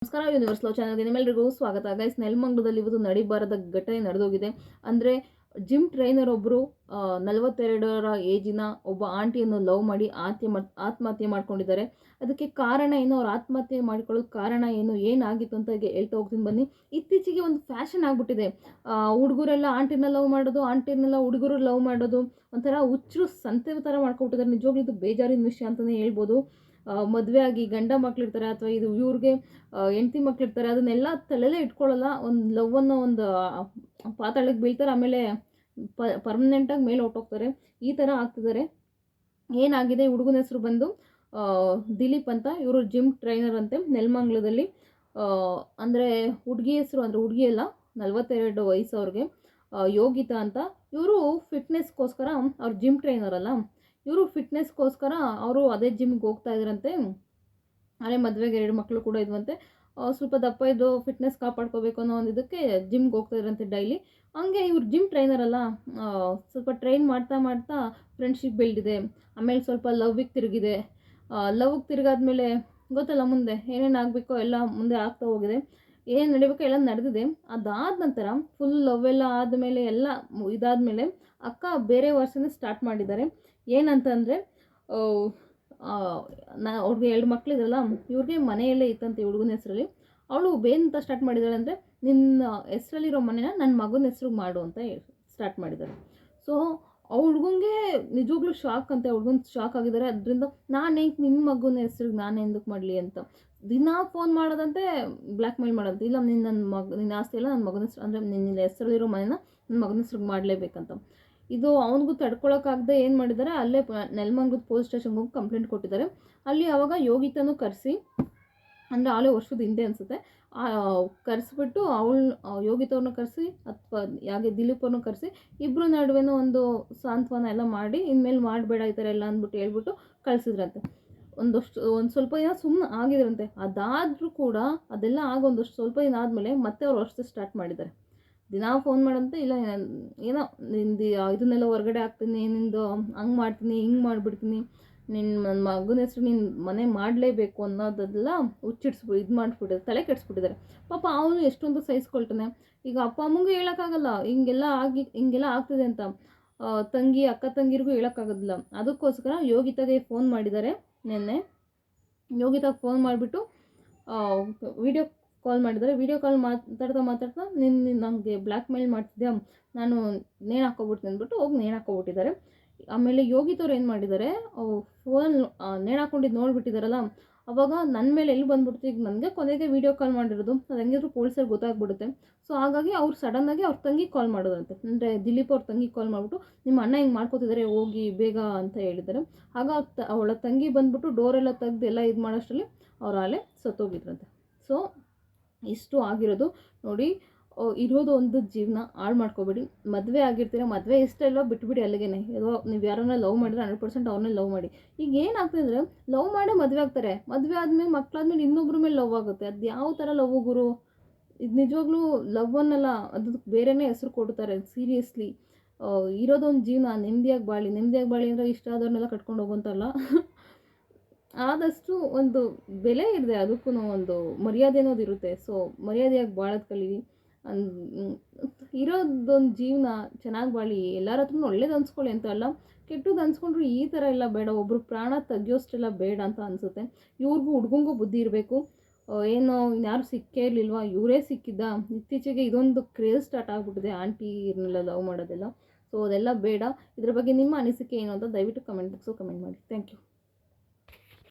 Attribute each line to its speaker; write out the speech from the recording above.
Speaker 1: ನಮಸ್ಕಾರ universe love ಚಾನಲ್ಗೆ ನಿಮ್ಮೆಲ್ಲರಿಗೂ ಸ್ವಾಗತ. ಗೈಸ್, ನೆಲಮಂಗಲದಲ್ಲಿ ಇವತ್ತು ನಡಿಬಾರದ ಘಟನೆ ನಡೆದೋಗಿದೆ. ಅಂದರೆ ಜಿಮ್ ಟ್ರೈನರ್ ಒಬ್ಬರು 42ರ ಏಜಿನ ಒಬ್ಬ ಆಂಟಿಯನ್ನು ಲವ್ ಮಾಡಿ ಆತ್ಮಹತ್ಯೆ ಮಾಡ್ಕೊಂಡಿದ್ದಾರೆ. ಅದಕ್ಕೆ ಕಾರಣ ಏನು, ಅವ್ರು ಆತ್ಮಹತ್ಯೆ ಮಾಡ್ಕೊಳ್ಳೋದು ಕಾರಣ ಏನಾಗಿತ್ತು ಅಂತ ಹೇಳ್ತಾ ಹೋಗ್ತೀನಿ ಬನ್ನಿ. ಇತ್ತೀಚೆಗೆ ಒಂದು ಫ್ಯಾಷನ್ ಆಗಿಬಿಟ್ಟಿದೆ. ಹುಡುಗರೆಲ್ಲ ಆಂಟಿನ ಲವ್ ಮಾಡೋದು, ಆಂಟಿನೆಲ್ಲ ಹುಡುಗರು ಲವ್ ಮಾಡೋದು, ಒಂಥರ ಹುಚ್ಚರು ಸಂತೆ ಥರ ಮಾಡ್ಕೊಬಿಟ್ಟಿದ್ದಾರೆ. ನಿಜವಾಗ್ಲೂ ಇದು ಬೇಜಾರಿನ ವಿಷಯ ಅಂತಲೇ ಹೇಳ್ಬೋದು. ಮದುವೆ ಆಗಿ ಗಂಡ ಮಕ್ಳಿರ್ತಾರೆ ಅಥವಾ ಇದು ಇವ್ರಿಗೆ ಹೆಂಡತಿ ಮಕ್ಳಿರ್ತಾರೆ, ಅದನ್ನೆಲ್ಲ ತಲೆಯಲ್ಲೇ ಇಟ್ಕೊಳ್ಳಲ್ಲ. ಒಂದು ಲವ್ವನ್ನು ಒಂದು ಪಾತಾಳಕ್ಕೆ ಬೀಳ್ತಾರೆ, ಆಮೇಲೆ ಪರ್ಮನೆಂಟಾಗಿ ಮೇಲೆ ಹೊಟ್ಟೋಗ್ತಾರೆ. ಈ ಥರ ಆಗ್ತಿದ್ದಾರೆ. ಏನಾಗಿದೆ, ಹುಡುಗನ ಹೆಸರು ಬಂದು ದಿಲೀಪ್ ಅಂತ. ಇವರು ಜಿಮ್ ಟ್ರೈನರ್ ಅಂತೆ ನೆಲಮಂಗಲದಲ್ಲಿ. ಅಂದರೆ ಹುಡುಗಿ ಹೆಸರು, ಅಂದರೆ ಹುಡುಗಿ ಎಲ್ಲ 42 ವಯಸ್ಸು ಅವ್ರಿಗೆ, ಯೋಗಿತಾ ಅಂತ. ಇವರು ಫಿಟ್ನೆಸ್ಗೋಸ್ಕರ, ಅವ್ರು ಜಿಮ್ ಟ್ರೈನರ್ ಅಲ್ಲ, ಇವರು ಫಿಟ್ನೆಸ್ಗೋಸ್ಕರ ಅವರು ಅದೇ ಜಿಮ್ಗೆ ಹೋಗ್ತಾ ಇದ್ರಂತೆ. ಅದೇ ಮದುವೆಗೆ 2 ಮಕ್ಕಳು ಕೂಡ ಇದ್ವಂತೆ. ಸ್ವಲ್ಪ ದಪ್ಪ ಇದ್ದು ಫಿಟ್ನೆಸ್ ಕಾಪಾಡ್ಕೋಬೇಕು ಅನ್ನೋ ಒಂದು ಇದಕ್ಕೆ ಜಿಮ್ಗೆ ಹೋಗ್ತಾ ಇದ್ರಂತೆ ಡೈಲಿ. ಹಂಗೆ ಇವ್ರು ಜಿಮ್ ಟ್ರೈನರ್ ಅಲ್ಲ, ಸ್ವಲ್ಪ ಟ್ರೈನ್ ಮಾಡ್ತಾ ಮಾಡ್ತಾ ಫ್ರೆಂಡ್ಶಿಪ್ ಬೆಳೆದಿದೆ. ಆಮೇಲೆ ಸ್ವಲ್ಪ ಲವ್ಗೆ ತಿರುಗಿದೆ. ಲವ್ಗೆ ತಿರುಗಾದ್ಮೇಲೆ ಗೊತ್ತಲ್ಲ, ಮುಂದೆ ಏನೇನು ಆಗಬೇಕೋ ಎಲ್ಲ ಮುಂದೆ ಆಗ್ತಾ ಹೋಗಿದೆ. ಏನೇನು ನಡಿಬೇಕೋ ಎಲ್ಲ ನಡೆದಿದೆ. ಅದಾದ ನಂತರ ಫುಲ್ ಲವ್ ಎಲ್ಲ ಆದಮೇಲೆ ಎಲ್ಲ ಇದಾದಮೇಲೆ ಅಕ್ಕ ಬೇರೆ ವರ್ಷನೇ ಸ್ಟಾರ್ಟ್ ಮಾಡಿದ್ದಾರೆ. ಏನಂತಂದರೆ, ಅವ್ರಿಗೆ 2 ಮಕ್ಕಳಿದ್ರಲ್ಲ, ಇವ್ರಿಗೆ ಮನೆಯಲ್ಲೇ ಇತ್ತಂತೆ ಹುಡುಗನ ಹೆಸರಲ್ಲಿ. ಅವಳು ಬೇಂತ ಸ್ಟಾರ್ಟ್ ಮಾಡಿದ್ದಾಳೆ ಅಂದರೆ, ನಿನ್ನ ಹೆಸರಲ್ಲಿರೋ ಮನೆನ ನನ್ನ ಮಗನ ಹೆಸ್ರಿಗೆ ಮಾಡು ಅಂತ ಸ್ಟಾರ್ಟ್ ಮಾಡಿದ್ದಾರೆ. ಸೊ ಆ ಹುಡುಗಂಗೆ ನಿಜವಾಗ್ಲೂ ಶಾಕ್ ಅಂತೆ. ಹುಡುಗನ ಶಾಕ್ ಆಗಿದ್ದಾರೆ. ಅದರಿಂದ ನಾನು ಹೆಂಗೆ ನಿನ್ನ ಮಗನ ಹೆಸ್ರಿಗೆ ನಾನು ಎಂದಕ್ಕೆ ಮಾಡಲಿ ಅಂತ ದಿನ ಫೋನ್ ಮಾಡೋದಂತೆ, ಬ್ಲ್ಯಾಕ್ ಮೇಲ್ ಮಾಡೋದಂತೆ. ಇಲ್ಲ, ನಿನ್ನ ಆಸ್ತಿ ಎಲ್ಲ ನನ್ನ ಮಗನ ಹೆಸ್ರು, ಅಂದರೆ ನಿನ್ನ ಹೆಸರಲ್ಲಿರೋ ಮನೆನ ನನ್ನ ಮಗನ ಹೆಸ್ರಿಗೆ ಮಾಡಲೇಬೇಕಂತ. ಇದು ಅವನಿಗೂ ತಡ್ಕೊಳಕ್ಕಾಗದೆ ಏನು ಮಾಡಿದ್ದಾರೆ, ಅಲ್ಲೇ ನೆಲಮಂಗಲದ ಪೊಲೀಸ್ ಸ್ಟೇಷನ್ಗೆ ಹೋಗಿ ಕಂಪ್ಲೇಂಟ್ ಕೊಟ್ಟಿದ್ದಾರೆ. ಅಲ್ಲಿ ಆವಾಗ ಯೋಗಿತನೂ ಕರೆಸಿ, ಅಂದರೆ ಆಲೇ ವರ್ಷದ ಹಿಂದೆ ಅನಿಸುತ್ತೆ, ಕರೆಸ್ಬಿಟ್ಟು ಯೋಗಿತವ್ರನ್ನ ಕರೆಸಿ ಅಥವಾ ಯಾಕೆ ದಿಲೀಪ್ ಅವ್ರನ್ನ ಕರೆಸಿ ಇಬ್ಬರು ನಡುವೆನೂ ಒಂದು ಸಾಂತ್ವನ ಎಲ್ಲ ಮಾಡಿ, ಇನ್ಮೇಲೆ ಮಾಡಬೇಡ ಈ ಥರ ಎಲ್ಲ ಅಂದ್ಬಿಟ್ಟು ಹೇಳ್ಬಿಟ್ಟು ಕಳಿಸಿದ್ರಂತೆ. ಒಂದು ಸ್ವಲ್ಪ ದಿನ ಸುಮ್ಮನೆ ಆಗಿದ್ರಂತೆ. ಅದಾದರೂ ಕೂಡ ಅದೆಲ್ಲ ಆಗೊಂದಷ್ಟು ಸ್ವಲ್ಪ ದಿನ ಆದಮೇಲೆ ಮತ್ತೆ ಅವ್ರು ವರ್ಷ ಸ್ಟಾರ್ಟ್ ಮಾಡಿದ್ದಾರೆ. ದಿನ ಫೋನ್ ಮಾಡಂತೆ, ಇಲ್ಲ ಏನೋ ನಿಂದು ಇದನ್ನೆಲ್ಲ ಹೊರಗಡೆ ಹಾಕ್ತೀನಿ, ನಿಂದು ಹಂಗೆ ಮಾಡ್ತೀನಿ, ಹಿಂಗೆ ಮಾಡಿಬಿಡ್ತೀನಿ, ನನ್ನ ಮಗನ ಹೆಸ್ರು ನೀನು ಮನೆ ಮಾಡಲೇಬೇಕು ಅನ್ನೋದೆಲ್ಲ ಇದು ಮಾಡಿಸ್ಬಿಟ್ಟಿದ್ದಾರೆ, ತಲೆ ಕೆಡಿಸ್ಬಿಟ್ಟಿದ್ದಾರೆ. ಪಾಪ ಅವನು ಎಷ್ಟೊಂದು ಸಹಿಸ್ಕೊಳ್ತಾನೆ. ಈಗ ಅಪ್ಪ ಅಮ್ಮಂಗೂ ಹೇಳೋಕ್ಕಾಗಲ್ಲ ಹಿಂಗೆಲ್ಲ ಆಗ್ತಿದೆ ಅಂತ. ಅಕ್ಕ ತಂಗಿರಿಗೂ ಹೇಳೋಕ್ಕಾಗೋದಿಲ್ಲ. ಅದಕ್ಕೋಸ್ಕರ ಯೋಗಿತಾಗೆ ಫೋನ್ ಮಾಡಿದ್ದಾರೆ ನಿನ್ನೆ. ಯೋಗಿತಾಗೆ ಫೋನ್ ಮಾಡಿಬಿಟ್ಟು ವಿಡಿಯೋ ಕಾಲ್ ಮಾಡಿದ್ದಾರೆ. ವಿಡಿಯೋ ಕಾಲ್ ಮಾತಾಡ್ತಾ ನಿನ್ನ ನನಗೆ ಬ್ಲ್ಯಾಕ್ ಮೇಲ್ ಮಾಡ್ತಿದ್ದೆ, ನಾನು ನೇಣು ಹಾಕ್ಕೊಬಿಡ್ತೀನಿ ಅಂದ್ಬಿಟ್ಟು ಹೋಗಿ ನೇಣು ಹಾಕ್ಕೊಬಿಟ್ಟಿದ್ದಾರೆ. ಆಮೇಲೆ ಯೋಗಿತವ್ರು ಏನು ಮಾಡಿದ್ದಾರೆ, ಫೋನ್ ನೇಣು ಹಾಕ್ಕೊಂಡಿದ್ದು ನೋಡಿಬಿಟ್ಟಿದ್ದಾರಲ್ಲ, ಅವಾಗ ನನ್ನ ಮೇಲೆ ಎಲ್ಲಿ ಬಂದ್ಬಿಡ್ತು. ಈಗ ನನಗೆ ಕೊನೆಗೆ ವೀಡಿಯೋ ಕಾಲ್ ಮಾಡಿರೋದು, ಅದು ಹೆಂಗಿದ್ರು ಪೊಲೀಸರಿಗೆ ಗೊತ್ತಾಗ್ಬಿಡುತ್ತೆ. ಸೊ ಹಾಗಾಗಿ ಅವ್ರು ಸಡನ್ನಾಗಿ ಅವ್ರ ತಂಗಿಗೆ ಕಾಲ್ ಮಾಡೋದಂತೆ. ಅಂದರೆ ದಿಲೀಪ್ ಅವ್ರ ತಂಗಿಗೆ ಕಾಲ್ ಮಾಡಿಬಿಟ್ಟು, ನಿಮ್ಮ ಅಣ್ಣ ಹಿಂಗೆ ಮಾಡ್ಕೋತಿದ್ದಾರೆ, ಹೋಗಿ ಬೇಗ ಅಂತ ಹೇಳಿದ್ದಾರೆ. ಆಗ ಅವಳ ತಂಗಿ ಬಂದ್ಬಿಟ್ಟು ಡೋರೆಲ್ಲ ತೆಗ್ದು ಎಲ್ಲ ಇದು ಮಾಡೋಷ್ಟರಲ್ಲಿ ಅವ್ರು ಅಲ್ಲೇ ಸತ್ತೋಗಿದ್ರಂತೆ. ಸೊ ಇಷ್ಟು ಆಗಿರೋದು ನೋಡಿ. ಇರೋದು ಒಂದು ಜೀವನ ಹಾಳು ಮಾಡ್ಕೋಬೇಡಿ. ಮದುವೆ ಆಗಿರ್ತೀರ, ಮದುವೆ ಇಷ್ಟ ಇಲ್ಲೋ ಬಿಟ್ಬಿಡಿ ಅಲ್ಲಿಗೆ. ನೀವು ಯಾರನ್ನ ಲವ್ ಮಾಡಿದ್ರೆ 100% ಅವ್ರನ್ನೇ ಲವ್ ಮಾಡಿ. ಈಗ ಏನಾಗ್ತದೆ ಅಂದರೆ, ಲವ್ ಮಾಡೇ ಮದುವೆ ಆಗ್ತಾರೆ. ಮದುವೆ ಆದಮೇಲೆ ಮಕ್ಕಳಾದ್ಮೇಲೆ ಇನ್ನೊಬ್ಬರ ಮೇಲೆ ಲವ್ ಆಗುತ್ತೆ. ಅದು ಯಾವ ಥರ ಲವ್ ಗುರು? ಇದು ನಿಜವಾಗ್ಲೂ ಲವ್ ಅನ್ನಲ್ಲ, ಅದಕ್ಕೆ ಬೇರೆಯೇ ಹೆಸರು ಕೊಡ್ತಾರೆ. ಸೀರಿಯಸ್ಲಿ ಇರೋದೊಂದು ಜೀವನ, ನೆಮ್ಮದಿಯಾಗಿ ಬಾಳಿ ಅಂದರೆ ಇಷ್ಟ ಆದವ್ರನ್ನೆಲ್ಲ ಕಟ್ಕೊಂಡು ಹೋಗೋಂತಲ್ಲ. ಆದಷ್ಟು ಒಂದು ಬೆಲೆ ಇದೆ, ಅದಕ್ಕೂ ಒಂದು ಮರ್ಯಾದೆ ಅನ್ನೋದು ಇರುತ್ತೆ. ಸೊ ಮರ್ಯಾದೆಯಾಗಿ ಬಾಳೋದು ಕಲೀರಿ. ಇರೋದೊಂದು ಜೀವನ, ಚೆನ್ನಾಗಿ ಬಾಳಿ, ಎಲ್ಲರ ಹತ್ರನೂ ಒಳ್ಳೇದು ಅನ್ಸ್ಕೊಳ್ಳಿ ಅಂತ ಅಲ್ಲ, ಕೆಟ್ಟದ್ದು ಅನ್ಸ್ಕೊಂಡ್ರು ಈ ಥರ ಎಲ್ಲ ಬೇಡ. ಒಬ್ಬರು ಪ್ರಾಣ ತೆಗಿಯೋಷ್ಟೆಲ್ಲ ಬೇಡ ಅಂತ ಅನಿಸುತ್ತೆ. ಇವ್ರಿಗೂ ಹುಡುಗಂಗೂ ಬುದ್ಧಿ ಇರಬೇಕು. ಏನೋ ಇನ್ಯಾರು ಸಿಕ್ಕೇ ಇರಲಿಲ್ವಾ, ಇವರೇ ಸಿಕ್ಕಿದ್ದ. ಇತ್ತೀಚೆಗೆ ಇದೊಂದು ಕ್ರೇಜ್ ಸ್ಟಾರ್ಟ್ ಆಗಿಬಿಟ್ಟಿದೆ, ಆಂಟಿ ಇರಲಿಲ್ಲ ಲವ್ ಮಾಡೋದೆಲ್ಲ. ಸೊ ಅದೆಲ್ಲ ಬೇಡ. ಇದ್ರ ಬಗ್ಗೆ ನಿಮ್ಮ ಅನಿಸಿಕೆ ಏನು ಅಂತ ದಯವಿಟ್ಟು ಕಮೆಂಟ್ ಬಾಕ್ಸು ಕಮೆಂಟ್ ಮಾಡಿ. Thank you.